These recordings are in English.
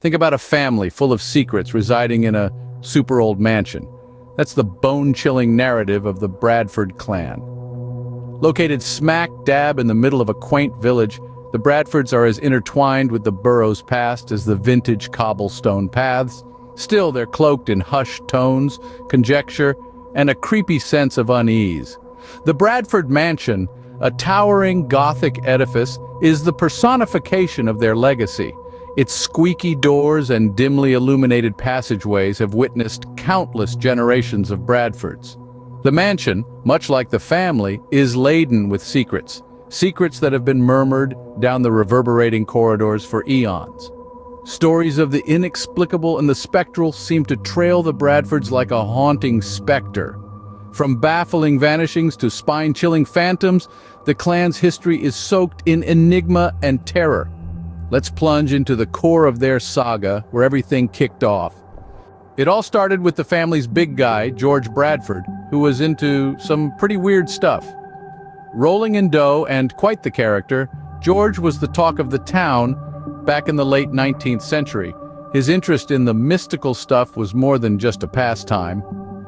Think about a family full of secrets residing in a super old mansion. That's the bone-chilling narrative of the Bradford clan. Located smack dab in the middle of a quaint village, the Bradfords are as intertwined with the borough's past as the vintage cobblestone paths. Still, they're cloaked in hushed tones, conjecture, and a creepy sense of unease. The Bradford mansion, a towering Gothic edifice, is the personification of their legacy. Its squeaky doors and dimly illuminated passageways have witnessed countless generations of Bradfords. The mansion, much like the family, is laden with secrets that have been murmured down the reverberating corridors for eons. Stories of the inexplicable and the spectral seem to trail the Bradfords like a haunting specter. From baffling vanishings to spine-chilling phantoms, the clan's history is soaked in enigma and terror. Let's plunge into the core of their saga, where everything kicked off. It all started with the family's big guy, George Bradford, who was into some pretty weird stuff. Rolling in dough and quite the character, George was the talk of the town back in the late 19th century. His interest in the mystical stuff was more than just a pastime.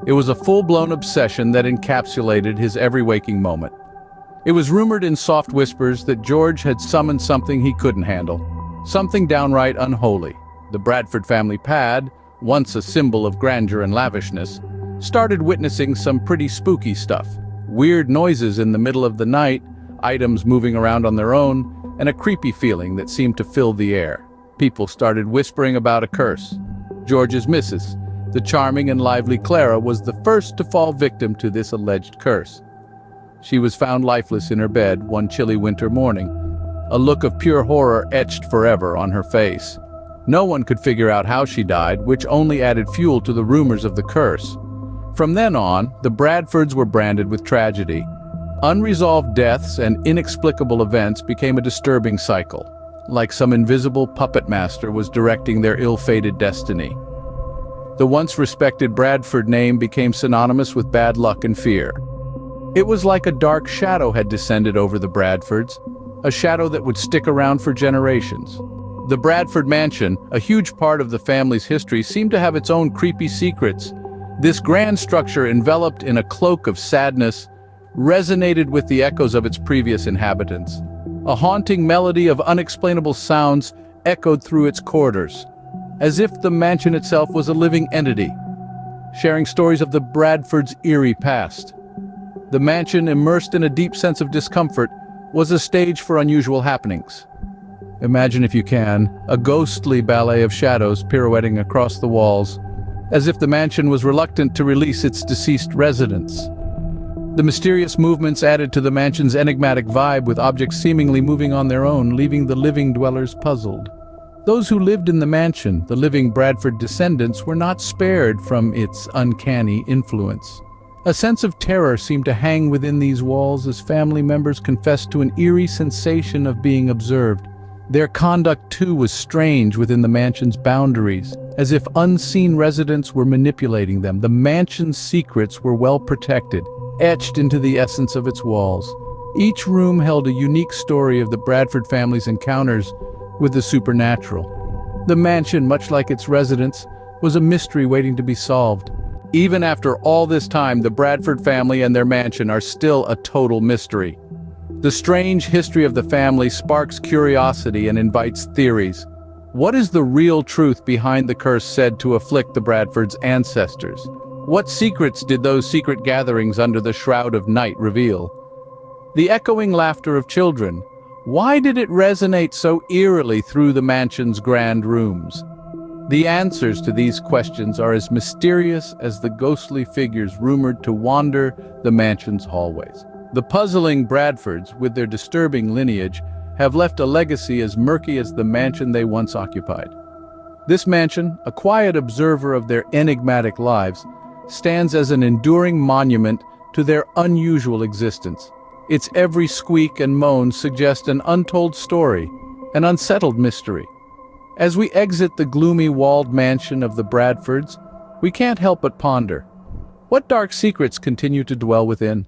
It was a full-blown obsession that encapsulated his every waking moment. It was rumored in soft whispers that George had summoned something he couldn't handle, something downright unholy. The Bradford family pad, once a symbol of grandeur and lavishness, started witnessing some pretty spooky stuff. Weird noises in the middle of the night, items moving around on their own, and a creepy feeling that seemed to fill the air. People started whispering about a curse. George's missus, the charming and lively Clara, was the first to fall victim to this alleged curse. She was found lifeless in her bed one chilly winter morning, a look of pure horror etched forever on her face. No one could figure out how she died, which only added fuel to the rumors of the curse. From then on, the Bradfords were branded with tragedy. Unresolved deaths and inexplicable events became a disturbing cycle, like some invisible puppet master was directing their ill-fated destiny. The once respected Bradford name became synonymous with bad luck and fear. It was like a dark shadow had descended over the Bradfords, a shadow that would stick around for generations. The Bradford mansion, a huge part of the family's history, seemed to have its own creepy secrets. This grand structure, enveloped in a cloak of sadness, resonated with the echoes of its previous inhabitants. A haunting melody of unexplainable sounds echoed through its corridors, as if the mansion itself was a living entity, sharing stories of the Bradfords' eerie past. The mansion, immersed in a deep sense of discomfort, was a stage for unusual happenings. Imagine, if you can, a ghostly ballet of shadows pirouetting across the walls, as if the mansion was reluctant to release its deceased residents. The mysterious movements added to the mansion's enigmatic vibe, with objects seemingly moving on their own, leaving the living dwellers puzzled. Those who lived in the mansion, the living Bradford descendants, were not spared from its uncanny influence. A sense of terror seemed to hang within these walls as family members confessed to an eerie sensation of being observed. Their conduct, too, was strange within the mansion's boundaries, as if unseen residents were manipulating them. The mansion's secrets were well protected, etched into the essence of its walls. Each room held a unique story of the Bradford family's encounters with the supernatural. The mansion, much like its residents, was a mystery waiting to be solved. Even after all this time, the Bradford family and their mansion are still a total mystery. The strange history of the family sparks curiosity and invites theories. What is the real truth behind the curse said to afflict the Bradfords' ancestors? What secrets did those secret gatherings under the shroud of night reveal? The echoing laughter of children. Why did it resonate so eerily through the mansion's grand rooms? The answers to these questions are as mysterious as the ghostly figures rumored to wander the mansion's hallways. The puzzling Bradfords, with their disturbing lineage, have left a legacy as murky as the mansion they once occupied. This mansion, a quiet observer of their enigmatic lives, stands as an enduring monument to their unusual existence. Its every squeak and moan suggest an untold story, an unsettled mystery. As we exit the gloomy walled mansion of the Bradfords, we can't help but ponder. What dark secrets continue to dwell within?